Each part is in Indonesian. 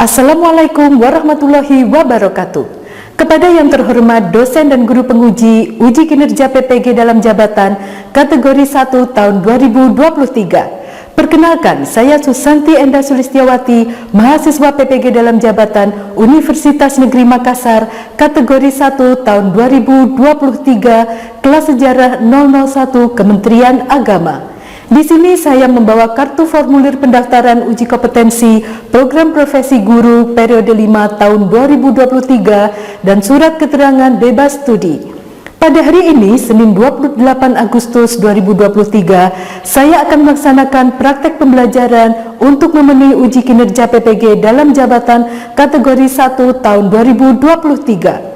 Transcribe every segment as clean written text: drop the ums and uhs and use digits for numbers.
Assalamualaikum warahmatullahi wabarakatuh. Kepada yang terhormat dosen dan guru penguji uji kinerja PPG dalam jabatan kategori 1 tahun 2023. Perkenalkan, saya Susanti Enda Sulistiawati, mahasiswa PPG dalam jabatan Universitas Negeri Makassar kategori 1 tahun 2023, kelas sejarah 001 Kementerian Agama. Di sini saya membawa kartu formulir pendaftaran uji kompetensi program profesi guru periode 5 tahun 2023 dan surat keterangan bebas studi. Pada hari ini, Senin 28 Agustus 2023, saya akan melaksanakan praktek pembelajaran untuk memenuhi uji kinerja PPG dalam jabatan kategori 1 tahun 2023.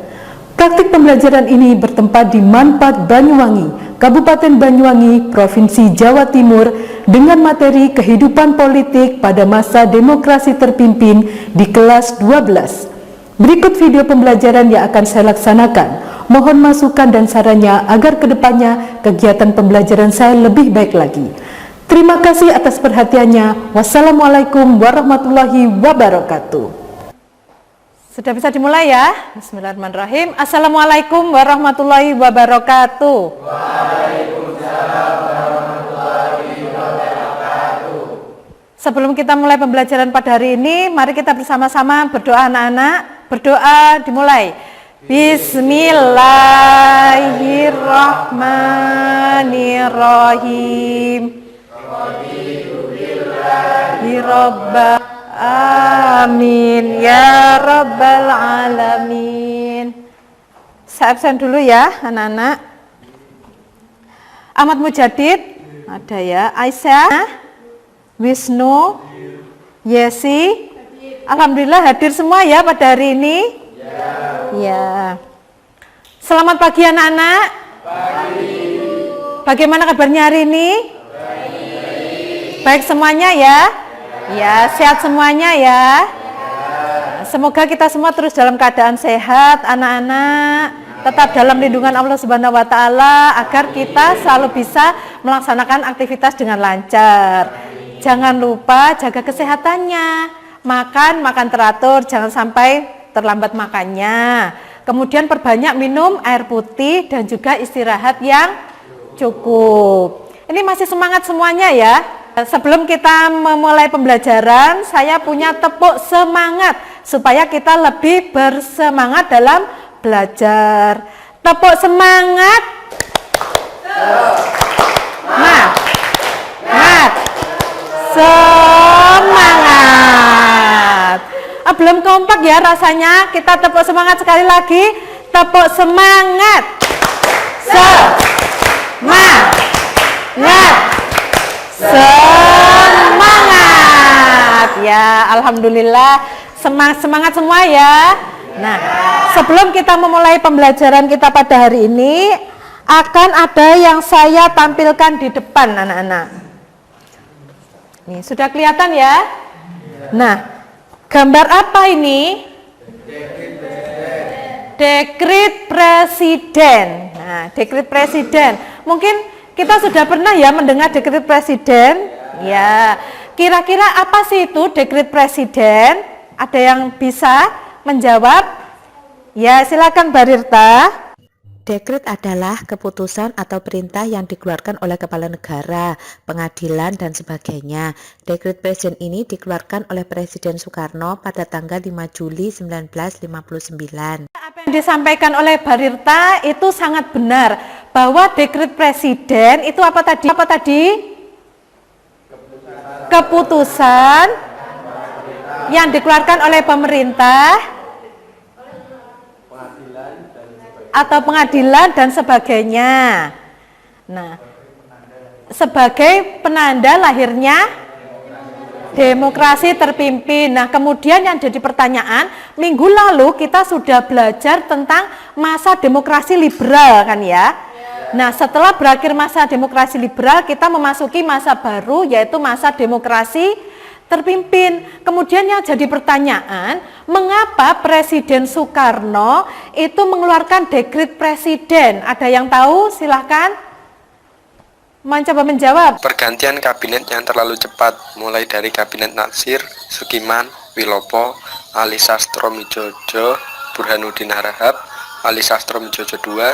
Praktik pembelajaran ini bertempat di Manpat Banyuwangi, Kabupaten Banyuwangi, Provinsi Jawa Timur, dengan materi kehidupan politik pada masa demokrasi terpimpin di kelas 12. Berikut video pembelajaran yang akan saya laksanakan. Mohon masukan dan sarannya agar kedepannya kegiatan pembelajaran saya lebih baik lagi. Terima kasih atas perhatiannya. Wassalamualaikum warahmatullahi wabarakatuh. Sudah bisa dimulai ya? Bismillahirrahmanirrahim. Assalamualaikum warahmatullahi wabarakatuh. Waalaikumsalam warahmatullahi wabarakatuh. Sebelum kita mulai pembelajaran pada hari ini, mari kita bersama-sama berdoa anak-anak. Berdoa dimulai. Bismillahirrahmanirrahim. Amin ya rabbal alamin. Saya absen dulu ya anak-anak. Ahmad Mujadid ada ya, Aisyah, Wisnu, Yesi. Alhamdulillah hadir semua ya pada hari ini. Ya. Selamat pagi anak-anak. Pagi. Bagaimana kabarnya hari ini? Baik semuanya ya. Ya, sehat semuanya ya. Semoga kita semua terus dalam keadaan sehat, anak-anak tetap dalam lindungan Allah Subhanahu wa taala agar kita selalu bisa melaksanakan aktivitas dengan lancar. Jangan lupa jaga kesehatannya. Makan teratur, jangan sampai terlambat makannya. Kemudian perbanyak minum air putih dan juga istirahat yang cukup. Ini masih semangat semuanya ya. Sebelum kita memulai pembelajaran, saya punya tepuk semangat supaya kita lebih bersemangat dalam belajar. Tepuk semangat. Semangat. Belum kompak ya rasanya. Kita tepuk semangat sekali lagi. Tepuk semangat. Semangat ya, alhamdulillah semangat semua ya. Nah, sebelum kita memulai pembelajaran kita pada hari ini, akan ada yang saya tampilkan di depan anak-anak. Nih, sudah kelihatan ya? Nah, gambar apa ini? Dekret Presiden. Nah, dekret Presiden. Mungkin kita sudah pernah ya mendengar dekret presiden? Ya, kira-kira apa sih itu dekret presiden? Ada yang bisa menjawab? Ya, silakan Mbak Rirta. Dekret adalah keputusan atau perintah yang dikeluarkan oleh kepala negara, pengadilan, dan sebagainya. Dekret presiden ini dikeluarkan oleh Presiden Soekarno pada tanggal 5 Juli 1959. Apa yang disampaikan oleh Mbak Rirta itu sangat benar, bahwa dekret presiden itu apa tadi? Keputusan yang dikeluarkan oleh pemerintah atau pengadilan dan sebagainya. Nah, sebagai penanda lahirnya demokrasi terpimpin. Nah, kemudian yang jadi pertanyaan, minggu lalu kita sudah belajar tentang masa demokrasi liberal kan ya. Nah, setelah berakhir masa demokrasi liberal, kita memasuki masa baru yaitu masa demokrasi terpimpin. Kemudian yang jadi pertanyaan, mengapa Presiden Soekarno itu mengeluarkan dekret presiden? Ada yang tahu? Silahkan mencoba menjawab. Pergantian kabinet yang terlalu cepat, mulai dari kabinet Natsir, Sukiman, Wilopo, Ali Sastro Mijojo, Burhanuddin Harahap, Ali Sastro Mijojo II,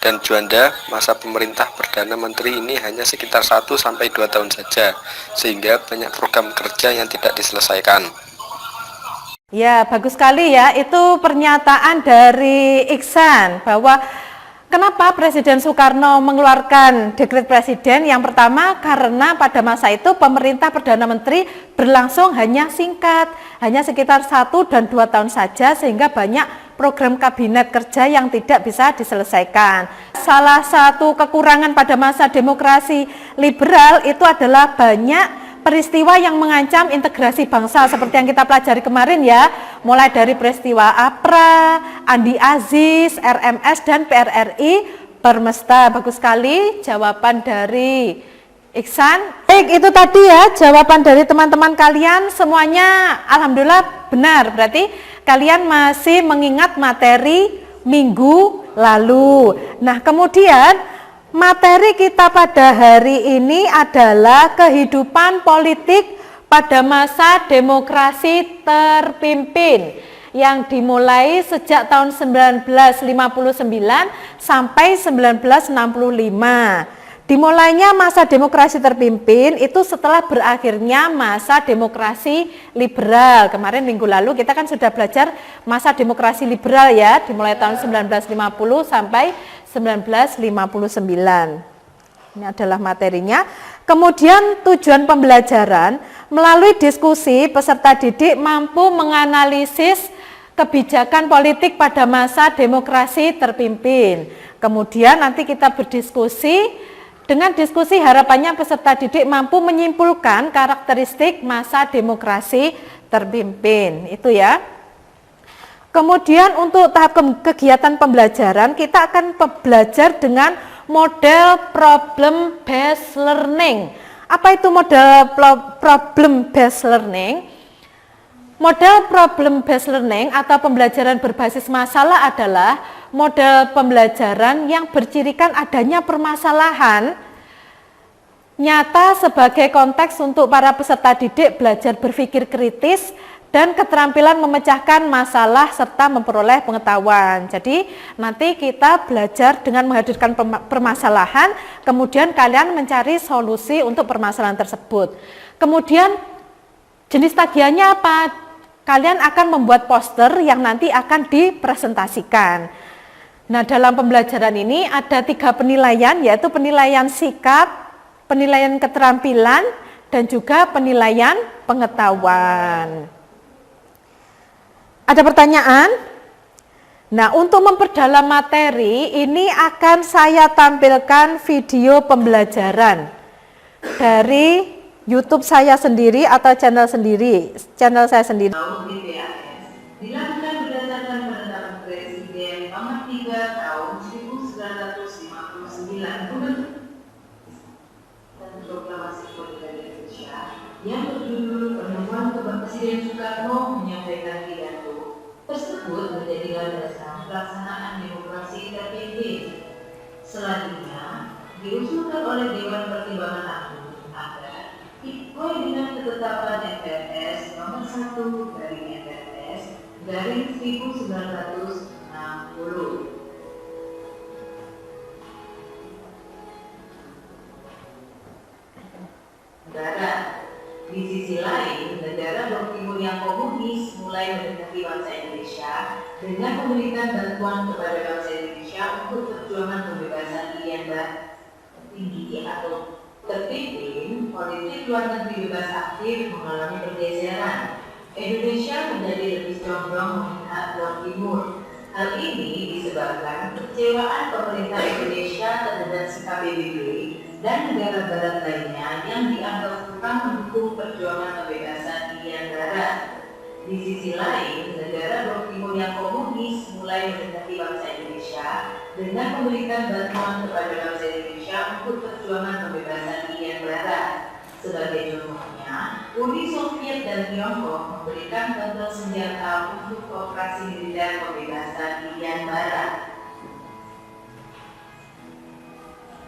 dan Juanda. Masa pemerintah Perdana Menteri ini hanya sekitar 1-2 tahun saja, sehingga banyak program kerja yang tidak diselesaikan. Ya, bagus sekali ya, itu pernyataan dari Iksan bahwa kenapa Presiden Soekarno mengeluarkan dekret presiden? Yang pertama karena pada masa itu pemerintah Perdana Menteri berlangsung hanya singkat, hanya sekitar 1 dan 2 tahun saja, sehingga banyak program kabinet kerja yang tidak bisa diselesaikan. Salah satu kekurangan pada masa demokrasi liberal itu adalah banyak peristiwa yang mengancam integrasi bangsa seperti yang kita pelajari kemarin ya, mulai dari peristiwa APRA, Andi Aziz, RMS dan PRRI Permesta. Bagus sekali jawaban dari Iksan. Baik, itu tadi ya jawaban dari teman-teman kalian, semuanya alhamdulillah benar. Berarti kalian masih mengingat materi minggu lalu. Nah, kemudian materi kita pada hari ini adalah kehidupan politik pada masa demokrasi terpimpin yang dimulai sejak tahun 1959 sampai 1965. Dimulainya masa demokrasi terpimpin itu setelah berakhirnya masa demokrasi liberal. Kemarin minggu lalu kita kan sudah belajar masa demokrasi liberal ya, dimulai tahun 1950 sampai 1959. Ini adalah materinya. Kemudian tujuan pembelajaran, melalui diskusi peserta didik mampu menganalisis kebijakan politik pada masa demokrasi terpimpin. Kemudian nanti kita berdiskusi. Dengan diskusi harapannya peserta didik mampu menyimpulkan karakteristik masa demokrasi terpimpin. Itu ya. Kemudian untuk tahap kegiatan pembelajaran kita akan belajar dengan model problem based learning. Apa itu model problem based learning? Model problem based learning atau pembelajaran berbasis masalah adalah model pembelajaran yang bercirikan adanya permasalahan nyata sebagai konteks untuk para peserta didik belajar berpikir kritis dan keterampilan memecahkan masalah serta memperoleh pengetahuan. Jadi nanti kita belajar dengan menghadirkan permasalahan, kemudian kalian mencari solusi untuk permasalahan tersebut. Kemudian jenis tagihannya apa? Kalian akan membuat poster yang nanti akan dipresentasikan. Nah, dalam pembelajaran ini ada 3 penilaian, yaitu penilaian sikap, penilaian keterampilan, dan juga penilaian pengetahuan. Ada pertanyaan? Nah, untuk memperdalam materi, ini akan saya tampilkan video pembelajaran dari YouTube saya sendiri atau channel saya sendiri. Dilakukan berdasarkan penetapan Presiden Nomor 3 Tahun 1959 dan Proklamasi Kemerdekaan Indonesia yang berjudul Pertemuan Presiden Soekarno menyampaikan pidato tersebut menjadi landasan pelaksanaan demokrasi terpimpin. Selanjutnya diusulkan oleh Dewan Pertimbangan Agung agar sesuai dengan ketetapan MPRS Nomor 1 dari MPRS garing 1960. Negara. Di sisi lain, negara Blok Timur yang komunis mulai mendekati bangsa Indonesia dengan memberikan bantuan kepada bangsa Indonesia untuk perjuangan pembebasan pilihan tinggi atau terpimpin. Politik luar negeri bebas aktif mengalami pergeseran. Indonesia menjadi lebih condong memihak Blok Timur. Hal ini disebabkan kekecewaan pemerintah Indonesia terhadap sikap PBB dan negara barat lainnya yang dianggap kurang mendukung perjuangan pembebasan Irian Barat. Di sisi lain, negara Blok Timur yang komunis mulai mendekati bangsa Indonesia dengan memberikan bantuan kepada bangsa Indonesia untuk perjuangan pembebasan Irian Barat. Sebagai contohnya, Uni Soviet dan Tiongkok memberikan bantuan senjata untuk operasi militer pembebasan Irian Barat.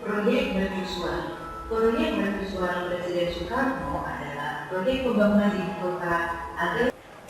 Proyek mercusuar. Proyek mercusuar Presiden Soekarno adalah proyek pembangunan ibu kota agar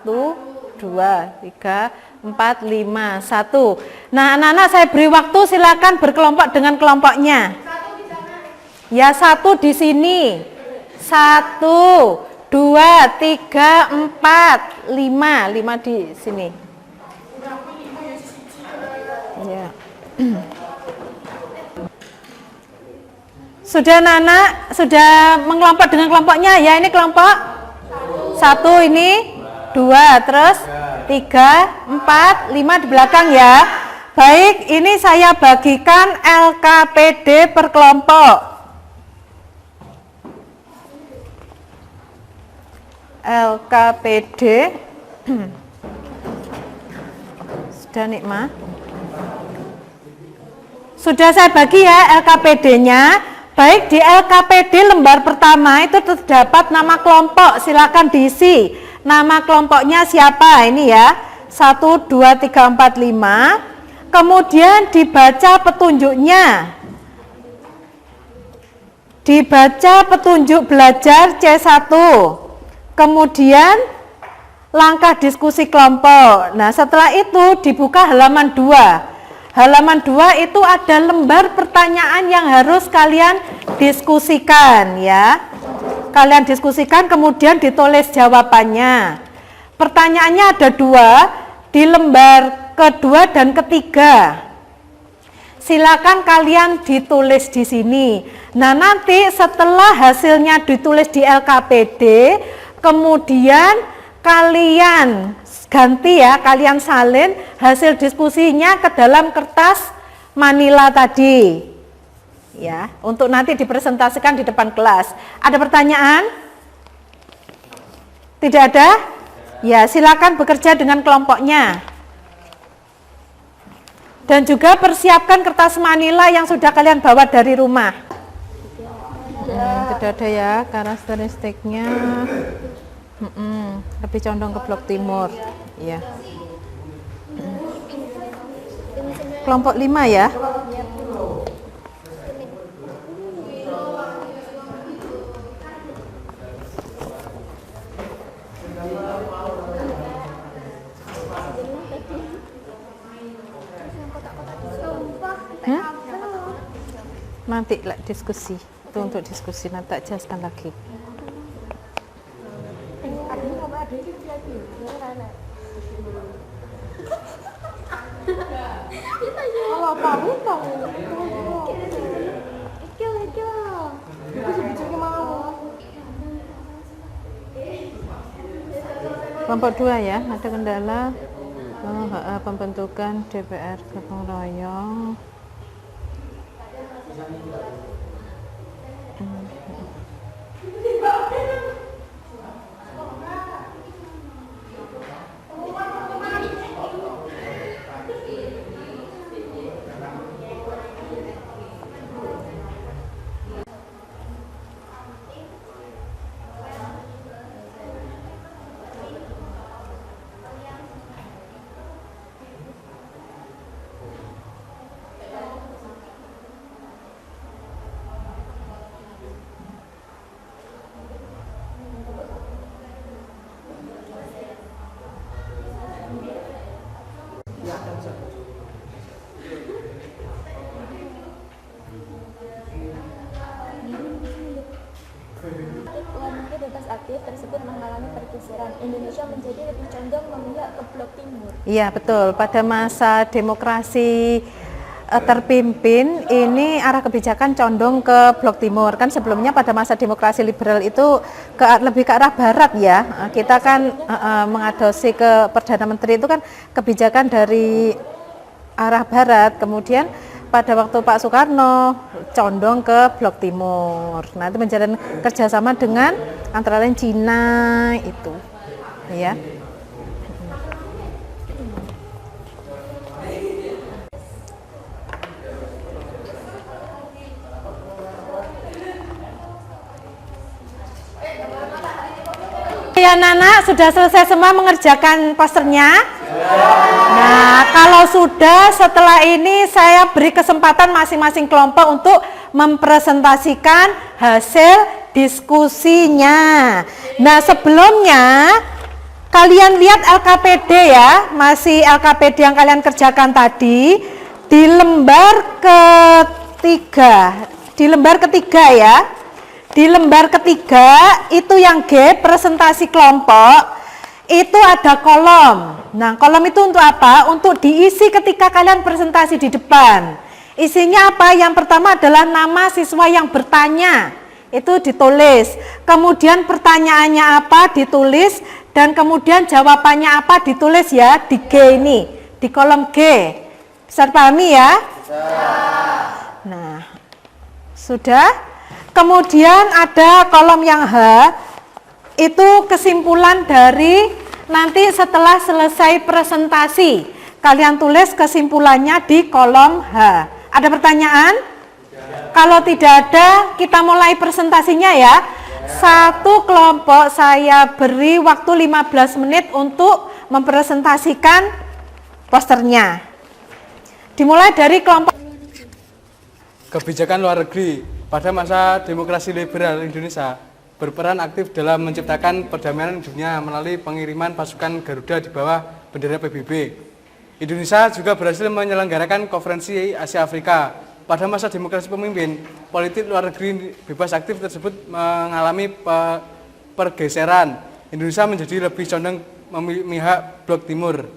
1, 2, 3, 4, 5, 1. Nah, anak-anak saya beri waktu, silakan berkelompok dengan kelompoknya. Ya, 1 di sini. 1, 2, 3, 4, 5 di sini. Ya. Sudah anak-anak, sudah mengelompok dengan kelompoknya ya. Ini kelompok 1 ini, 2, terus 3, 4, 5 di belakang ya. Baik, ini saya bagikan LKPD per kelompok. LKPD sudah Nikma, sudah saya bagi ya LKPD-nya. Baik, di LKPD lembar pertama itu terdapat nama kelompok, silakan diisi. Nama kelompoknya siapa ini ya, 1, 2, 3, 4, 5. Kemudian dibaca petunjuknya. Dibaca petunjuk belajar C1. Kemudian langkah diskusi kelompok. Nah, setelah itu dibuka halaman 2. Halaman 2 itu ada lembar pertanyaan yang harus kalian diskusikan ya. Kalian diskusikan kemudian ditulis jawabannya. Pertanyaannya ada 2 di lembar kedua dan ketiga. Silakan kalian ditulis di sini. Nah, nanti setelah hasilnya ditulis di LKPD, kemudian kalian ganti ya, kalian salin hasil diskusinya ke dalam kertas manila tadi ya, untuk nanti dipresentasikan di depan kelas. Ada pertanyaan? Tidak ada? Ya, silakan bekerja dengan kelompoknya. Dan juga persiapkan kertas manila yang sudah kalian bawa dari rumah. Tidak ada ya, karakteristiknya lebih condong ke blok timur ya. Kelompok 5 ya. Nanti diskusi, itu untuk diskusi, nanti tak jelaskan lagi. Kelompok 2 ya, ada kendala pembentukan DPR gotong royong. Komite bebas aktif tersebut mengalami pergeseran. Indonesia menjadi lebih condong memihak ke blok timur. Iya betul, pada masa demokrasi terpimpin ini arah kebijakan condong ke blok timur. Kan sebelumnya pada masa demokrasi liberal itu lebih ke arah barat ya. Kita kan mengadopsi ke Perdana Menteri itu kan kebijakan dari arah barat. Kemudian pada waktu Pak Soekarno condong ke blok timur. Nah itu menjalin kerjasama dengan antara lain Cina itu ya. Ya Nana, sudah selesai semua mengerjakan posternya? Nah, kalau sudah, setelah ini saya beri kesempatan masing-masing kelompok untuk mempresentasikan hasil diskusinya. Nah, sebelumnya kalian lihat LKPD ya, masih LKPD yang kalian kerjakan tadi di lembar ketiga. Di lembar ketiga ya. Di lembar ketiga itu yang G, presentasi kelompok, itu ada kolom. Nah, kolom itu untuk apa? Untuk diisi ketika kalian presentasi di depan. Isinya apa? Yang pertama adalah nama siswa yang bertanya, itu ditulis. Kemudian pertanyaannya apa? Ditulis. Dan kemudian jawabannya apa? Ditulis ya, di G ini, di kolom G. Bisa dipahami ya? Nah, sudah. Kemudian ada kolom yang H, itu kesimpulan dari nanti setelah selesai presentasi. Kalian tulis kesimpulannya di kolom H. Ada pertanyaan? Kalau tidak ada, kita mulai presentasinya ya. Satu kelompok saya beri waktu 15 menit untuk mempresentasikan posternya. Dimulai dari kelompok kebijakan luar negeri. Pada masa demokrasi liberal Indonesia berperan aktif dalam menciptakan perdamaian dunia melalui pengiriman pasukan Garuda di bawah bendera PBB. Indonesia juga berhasil menyelenggarakan konferensi Asia Afrika. Pada masa demokrasi pemimpin, politik luar negeri bebas aktif tersebut mengalami pergeseran. Indonesia menjadi lebih condong memihak blok timur.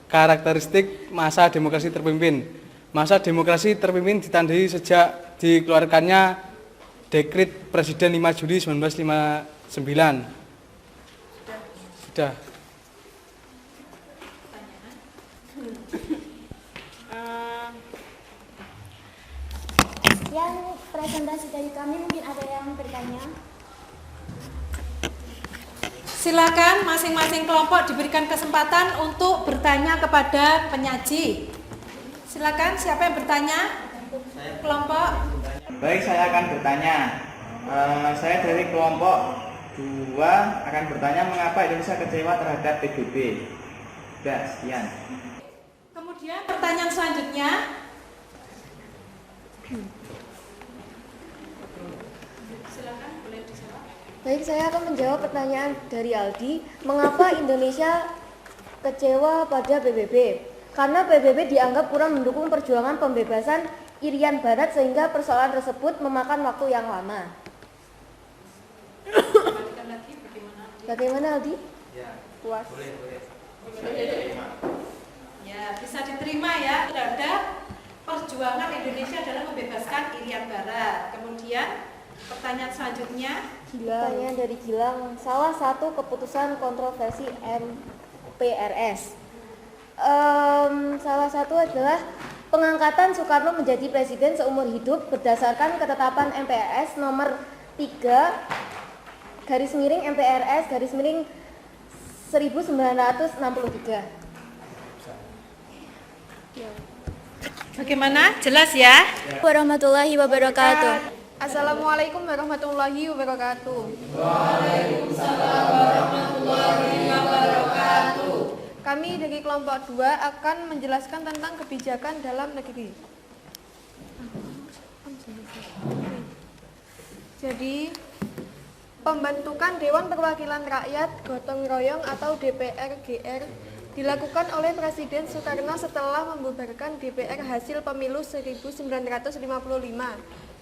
Karakteristik masa demokrasi terpimpin. Masa demokrasi terpimpin ditandai sejak dikeluarkannya Dekret Presiden 5 Juli 1959. Sudah. Sekian presentasi dari kami, mungkin ada yang bertanya. Silakan masing-masing kelompok diberikan kesempatan untuk bertanya kepada penyaji. Silakan, siapa yang bertanya? Kelompok. Baik, saya akan bertanya. Saya dari kelompok 2 akan bertanya mengapa Indonesia kecewa terhadap PBB. Sudah, sekian. Kemudian pertanyaan selanjutnya. Silakan, boleh dijawab. Baik, saya akan menjawab pertanyaan dari Aldi. Mengapa Indonesia kecewa pada PBB? Karena PBB dianggap kurang mendukung perjuangan pembebasan Irian Barat sehingga persoalan tersebut memakan waktu yang lama. Bagaimana Aldi? Ya, Puas? boleh. Ya, bisa diterima ya terhadap perjuangan Indonesia dalam membebaskan Irian Barat. Kemudian pertanyaan selanjutnya. Pertanyaan dari Gilang, salah satu keputusan kontroversi MPRS. Salah satu adalah pengangkatan Soekarno menjadi presiden seumur hidup berdasarkan ketetapan MPRS nomor 3 garis miring MPRS garis miring 1963. Bagaimana? Jelas ya? Warahmatullahi wabarakatuh. Assalamualaikum warahmatullahi wabarakatuh. Kami dari kelompok 2 akan menjelaskan tentang kebijakan dalam negeri. Jadi, pembentukan Dewan Perwakilan Rakyat Gotong Royong atau DPR-GR dilakukan oleh Presiden Soekarno setelah membubarkan DPR hasil pemilu 1955.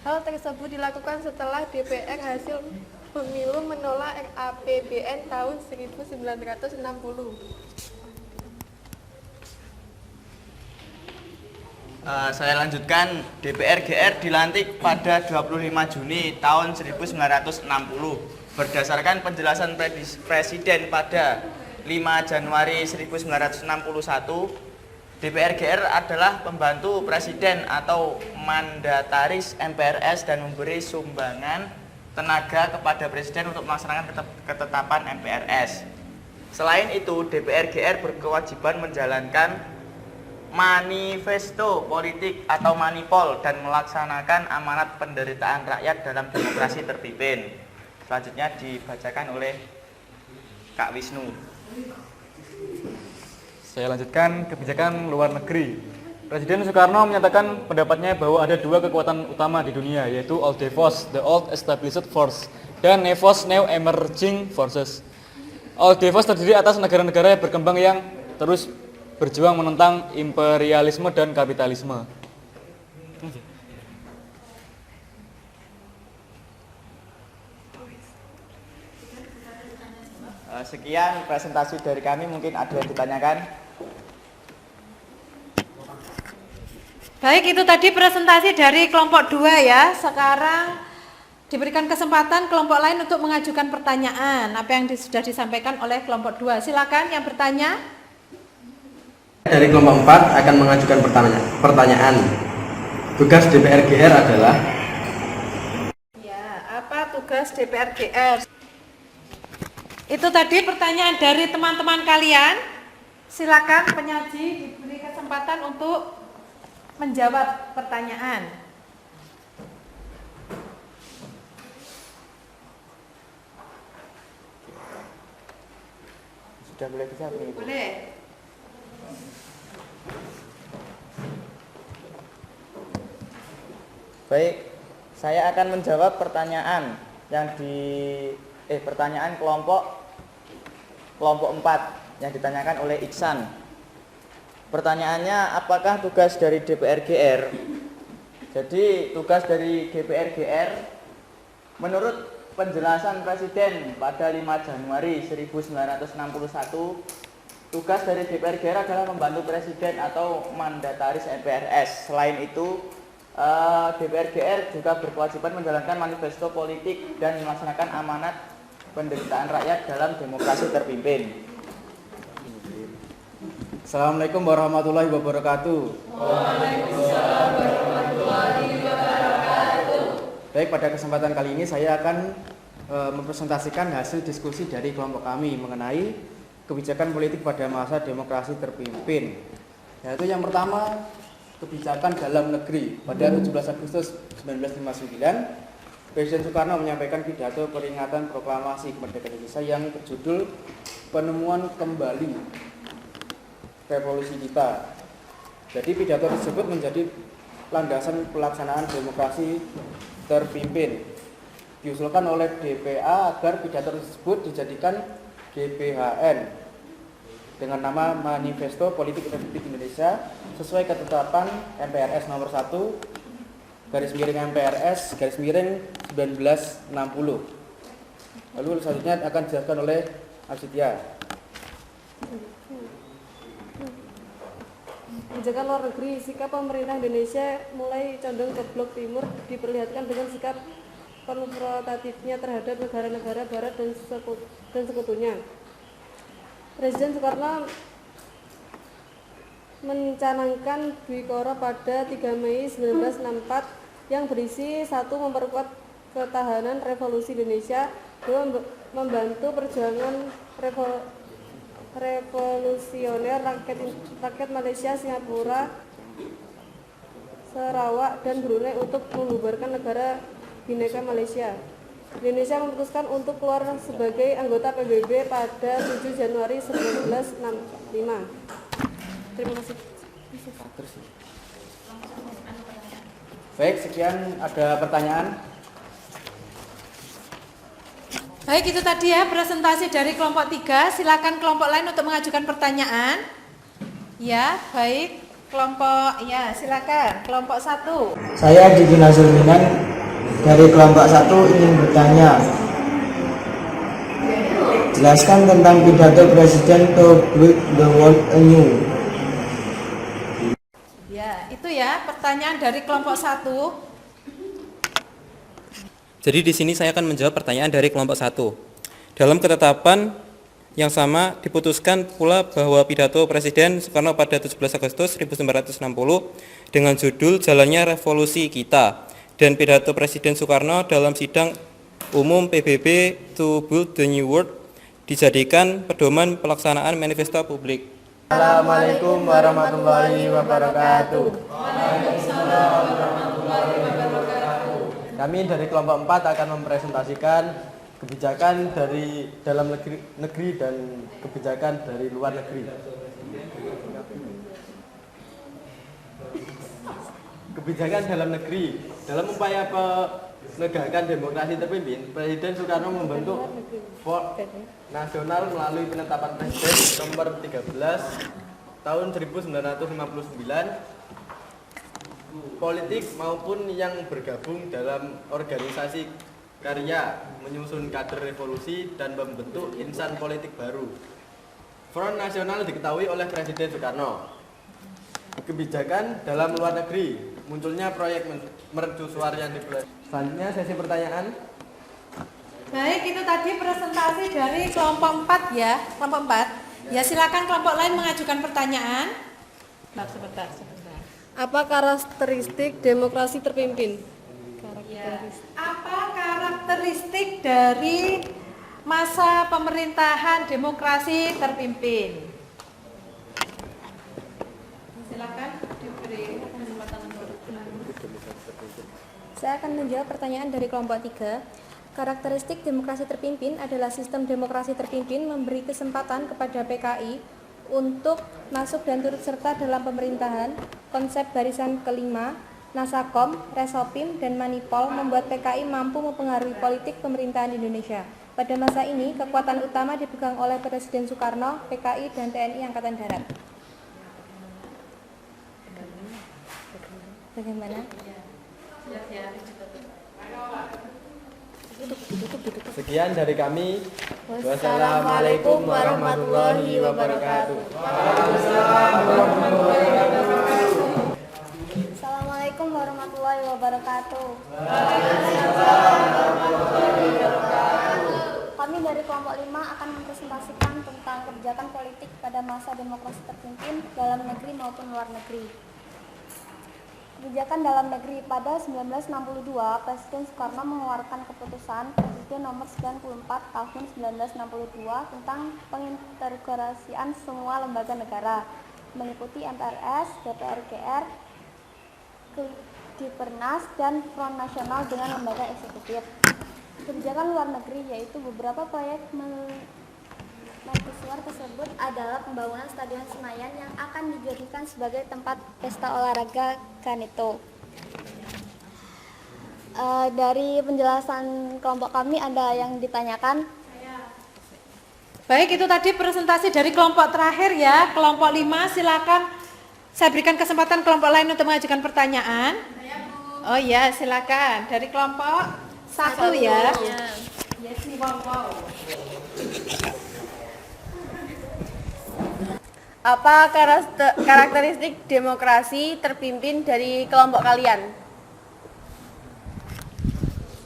Hal tersebut dilakukan setelah DPR hasil pemilu menolak RAPBN tahun 1960. Saya lanjutkan, DPR-GR dilantik pada 25 Juni tahun 1960 berdasarkan penjelasan Presiden pada 5 Januari 1961. DPR-GR adalah pembantu Presiden atau mandataris MPRS dan memberi sumbangan tenaga kepada Presiden untuk melaksanakan ketetapan MPRS. Selain itu, DPR-GR berkewajiban menjalankan manifesto politik atau manipol dan melaksanakan amanat penderitaan rakyat dalam demokrasi terpimpin. Selanjutnya dibacakan oleh Kak Wisnu. Saya lanjutkan kebijakan luar negeri. Presiden Soekarno menyatakan pendapatnya bahwa ada dua kekuatan utama di dunia, yaitu Old Devos, the Old Established Force, dan Nevos, New Emerging Forces. Old Devos terdiri atas negara-negara yang berkembang yang terus berjuang menentang imperialisme dan kapitalisme. Sekian presentasi dari kami, mungkin ada yang ditanyakan. Baik, itu tadi presentasi dari kelompok 2 ya. Sekarang diberikan kesempatan kelompok lain untuk mengajukan pertanyaan. Apa yang sudah disampaikan oleh kelompok 2. Silakan yang bertanya. Dari kelompok 4 akan mengajukan pertanyaan. Tugas DPR-GR adalah? Ya, apa tugas DPR-GR? Itu tadi pertanyaan dari teman-teman kalian. Silakan penyaji diberi kesempatan untuk menjawab pertanyaan. Sudah boleh dijawab? Boleh. Baik, saya akan menjawab pertanyaan yang pertanyaan kelompok 4 yang ditanyakan oleh Iksan. Pertanyaannya, apakah tugas dari DPR-GR? Jadi tugas dari DPR-GR menurut penjelasan Presiden pada 5 Januari 1961, tugas dari DPR-GR adalah membantu Presiden atau mandataris MPRS. Selain itu, DPR-GR juga berkewajiban menjalankan manifesto politik dan melaksanakan amanat penderitaan rakyat dalam demokrasi terpimpin. Assalamualaikum warahmatullahi wabarakatuh. Waalaikumsalam warahmatullahi wabarakatuh. Baik, pada kesempatan kali ini saya akan mempresentasikan hasil diskusi dari kelompok kami mengenai kebijakan politik pada masa demokrasi terpimpin. Yaitu yang pertama, kebijakan dalam negeri. Pada 17 Agustus 1959, Presiden Soekarno menyampaikan pidato peringatan proklamasi kemerdekaan Indonesia yang berjudul Penemuan Kembali Revolusi Kita. Jadi pidato tersebut menjadi landasan pelaksanaan demokrasi terpimpin. Diusulkan oleh DPA agar pidato tersebut dijadikan GPHN dengan nama Manifesto Politik Republik Indonesia sesuai ketetapan MPRS nomor 1 garis miring MPRS garis miring 1960. Lalu selanjutnya akan dijelaskan oleh Arsitia. Kebijakan luar negeri, sikap pemerintah Indonesia mulai condong ke blok timur diperlihatkan dengan sikap konfrontatifnya terhadap negara-negara barat dan sekutunya. Presiden Soekarno mencanangkan Dwikoro pada 3 Mei 1964 yang berisi 1. Memperkuat ketahanan revolusi Indonesia, 2. Membantu perjuangan revolusioner rakyat Malaysia, Singapura, Sarawak, dan Brunei untuk membubarkan negara Bhinneka Malaysia. Indonesia memutuskan untuk keluar sebagai anggota PBB pada 7 Januari 1965. Terima kasih. Baik, sekian, ada pertanyaan? Baik, itu tadi ya presentasi dari kelompok 3. Silakan kelompok lain untuk mengajukan pertanyaan. Ya, baik. Kelompok, ya silakan. Kelompok 1. Saya Diki Nazulminan dari kelompok 1 ingin bertanya. Jelaskan tentang pidato Presiden to build the world anew. Ya, itu ya pertanyaan dari kelompok 1. Jadi di sini saya akan menjawab pertanyaan dari kelompok 1. Dalam ketetapan yang sama diputuskan pula bahwa pidato Presiden Soekarno pada 17 Agustus 1960 dengan judul Jalannya Revolusi Kita dan pidato Presiden Soekarno dalam sidang umum PBB to Build the New World dijadikan pedoman pelaksanaan manifesto publik. Assalamualaikum warahmatullahi wabarakatuh. Waalaikumsalam warahmatullahi wabarakatuh. Kami dari kelompok 4 akan mempresentasikan kebijakan dari dalam negeri dan kebijakan dari luar negeri. Kebijakan dalam negeri. Dalam upaya penegakan demokrasi terpimpin, Presiden Soekarno membentuk Force Nasional melalui penetapan Presiden nomor 13 tahun 1959. Politik maupun yang bergabung dalam organisasi karya, menyusun kader revolusi dan membentuk insan politik baru. Front Nasional diketahui oleh Presiden Soekarno. Kebijakan dalam luar negeri, munculnya proyek mercusuar yang dibeli. Selanjutnya sesi pertanyaan. Baik, itu tadi presentasi dari kelompok 4 ya, kelompok 4. Ya, silakan kelompok lain mengajukan pertanyaan. Sebentar. Apa karakteristik demokrasi terpimpin? Apa karakteristik dari masa pemerintahan demokrasi terpimpin? Silakan diberi kesempatan untuk. Saya akan menjawab pertanyaan dari kelompok 3. Karakteristik demokrasi terpimpin adalah sistem demokrasi terpimpin memberi kesempatan kepada PKI untuk masuk dan turut serta dalam pemerintahan. Konsep barisan kelima, Nasakom, Resopim, dan Manipol membuat PKI mampu mempengaruhi politik pemerintahan Indonesia. Pada masa ini, kekuatan utama dipegang oleh Presiden Soekarno, PKI, dan TNI Angkatan Darat. Bagaimana? Sekian dari kami. Wassalamualaikum warahmatullahi wabarakatuh. Assalamualaikum warahmatullahi wabarakatuh. Kami dari kelompok 5 akan mempresentasikan tentang kebijakan politik pada masa demokrasi terpimpin dalam negeri maupun luar negeri. Kebijakan dalam negeri pada 1962, Presiden Soekarno mengeluarkan keputusan Presiden nomor 94 tahun 1962 tentang pengintegrasian semua lembaga negara, meliputi MPRS, DPR GR, Dipernas, dan Front Nasional dengan lembaga eksekutif. Kebijakan luar negeri yaitu beberapa proyek mercusuar tersebut adalah pembangunan Stadion Senayan yang akan dijadikan sebagai tempat pesta olahraga Kanito. Dari penjelasan kelompok kami ada yang ditanyakan? Baik, itu tadi presentasi dari kelompok terakhir ya, kelompok 5. Silakan saya berikan kesempatan kelompok lain untuk mengajukan pertanyaan. Oh ya, silakan dari kelompok 1 ya. Yes, Apa karakteristik demokrasi terpimpin dari kelompok kalian?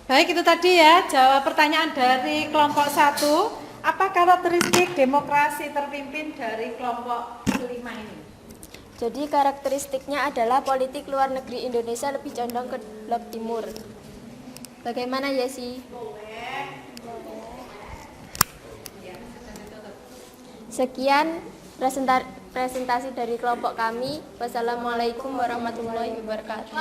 Baik, itu tadi ya jawab pertanyaan dari kelompok 1. Apa karakteristik demokrasi terpimpin dari kelompok 5 ini? Jadi karakteristiknya adalah politik luar negeri Indonesia lebih condong ke blok timur. Bagaimana Yesi? Sekian presentasi dari kelompok kami. Wassalamualaikum warahmatullahi wabarakatuh.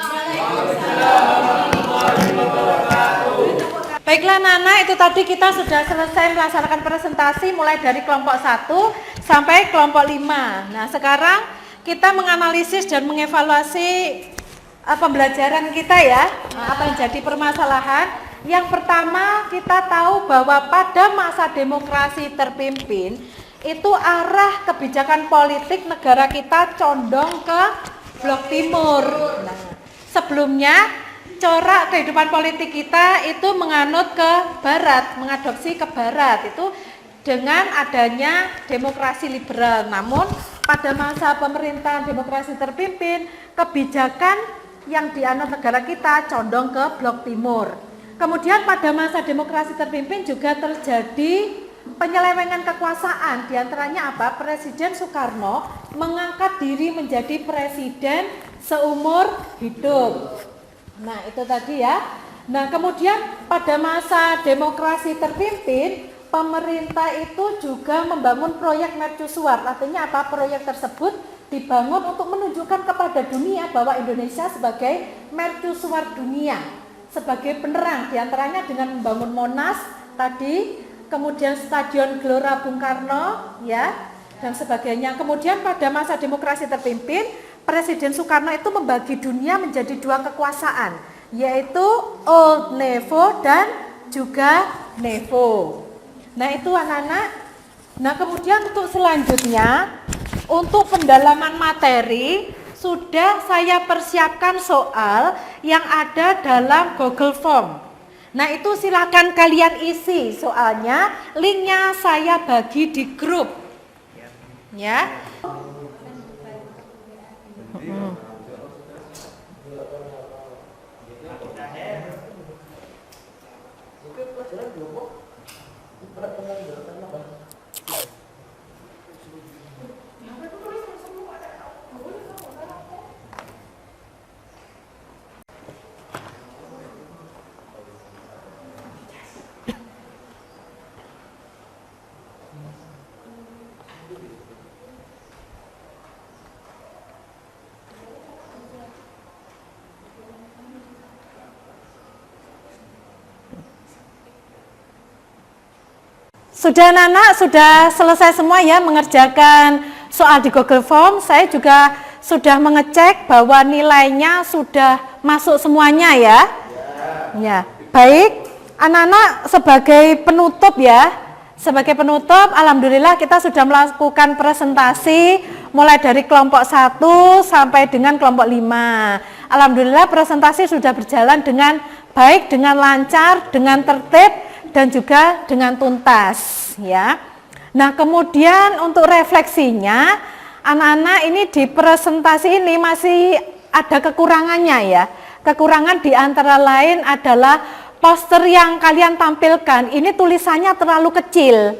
Baiklah Nana, itu tadi kita sudah selesai melaksanakan presentasi mulai dari kelompok 1 sampai kelompok 5. Nah, sekarang kita menganalisis dan mengevaluasi pembelajaran kita ya, apa yang jadi permasalahan. Yang pertama, kita tahu bahwa pada masa demokrasi terpimpin itu arah kebijakan politik negara kita condong ke blok timur. Nah, sebelumnya corak kehidupan politik kita itu menganut ke barat, mengadopsi ke barat itu dengan adanya demokrasi liberal. Namun pada masa pemerintahan demokrasi terpimpin, kebijakan yang dianut negara kita condong ke blok timur. Kemudian pada masa demokrasi terpimpin juga terjadi penyelewengan kekuasaan, diantaranya apa? Presiden Soekarno mengangkat diri menjadi presiden seumur hidup. Nah, itu tadi ya. Nah, kemudian pada masa demokrasi terpimpin, pemerintah itu juga membangun proyek mercusuar. Artinya apa? Proyek tersebut dibangun untuk menunjukkan kepada dunia bahwa Indonesia sebagai mercusuar dunia, sebagai penerang, diantaranya dengan membangun Monas tadi, kemudian Stadion Gelora Bung Karno ya, dan sebagainya. Kemudian pada masa demokrasi terpimpin, Presiden Soekarno itu membagi dunia menjadi 2 kekuasaan, yaitu Old Nevo dan juga Nevo. Nah, itu anak-anak. Nah, kemudian untuk selanjutnya, untuk pendalaman materi sudah saya persiapkan soal yang ada dalam Google Form. Nah, itu silakan kalian isi soalnya, linknya saya bagi di grup ya. Sudah anak-anak, sudah selesai semua ya mengerjakan soal di Google Form. Saya juga sudah mengecek bahwa nilainya sudah masuk semuanya ya. Ya, baik. Anak-anak sebagai penutup ya. Sebagai penutup, alhamdulillah kita sudah melakukan presentasi mulai dari kelompok 1 sampai dengan kelompok 5. Alhamdulillah presentasi sudah berjalan dengan baik, dengan lancar, dengan tertib, dan juga dengan tuntas ya. Nah, kemudian untuk refleksinya, anak-anak ini di presentasi ini masih ada kekurangannya ya. Kekurangan di antara lain adalah poster yang kalian tampilkan ini tulisannya terlalu kecil,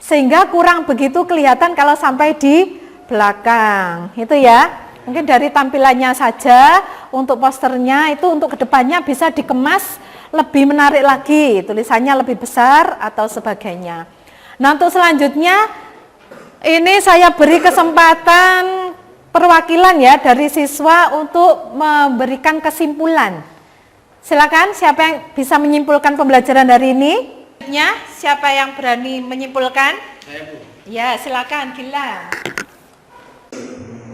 sehingga kurang begitu kelihatan kalau sampai di belakang. Itu ya. Mungkin dari tampilannya saja, untuk posternya itu untuk kedepannya bisa dikemas lebih menarik lagi, tulisannya lebih besar atau sebagainya. Nah, untuk selanjutnya ini saya beri kesempatan perwakilan ya dari siswa untuk memberikan kesimpulan. Silakan, siapa yang bisa menyimpulkan pembelajaran hari ini? Siapa yang berani menyimpulkan? Saya, Bu. Ya, silakan, Gilang.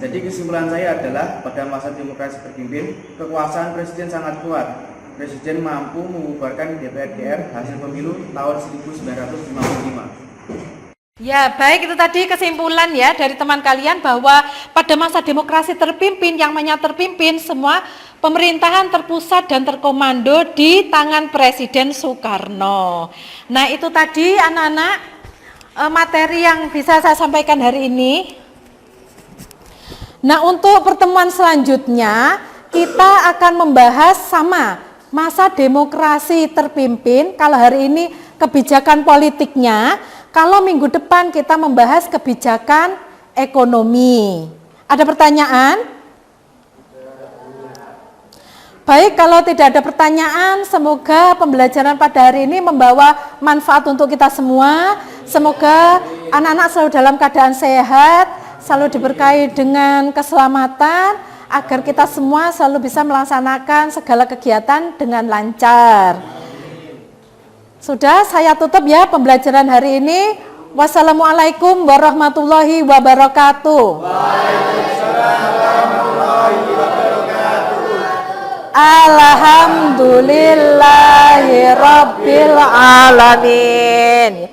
Jadi kesimpulan saya adalah pada masa demokrasi terpimpin, kekuasaan presiden sangat kuat. Presiden mampu membubarkan DPR hasil pemilu tahun 1955. Ya, baik, itu tadi kesimpulan ya dari teman kalian bahwa pada masa demokrasi terpimpin, yang namanya terpimpin, semua pemerintahan terpusat dan terkomando di tangan Presiden Soekarno. Nah, itu tadi anak-anak materi yang bisa saya sampaikan hari ini. Nah, untuk pertemuan selanjutnya kita akan membahas sama masa demokrasi terpimpin. Kalau hari ini kebijakan politiknya, kalau minggu depan kita membahas kebijakan ekonomi. Ada pertanyaan? Baik, kalau tidak ada pertanyaan, semoga pembelajaran pada hari ini membawa manfaat untuk kita semua. Semoga anak-anak selalu dalam keadaan sehat, selalu diberkahi dengan keselamatan, agar kita semua selalu bisa melaksanakan segala kegiatan dengan lancar. Sudah, saya tutup ya pembelajaran hari ini. Wassalamualaikum warahmatullahi wabarakatuh. Waalaikumsalam warahmatullahi wabarakatuh. Alhamdulillahi rabbil alamin.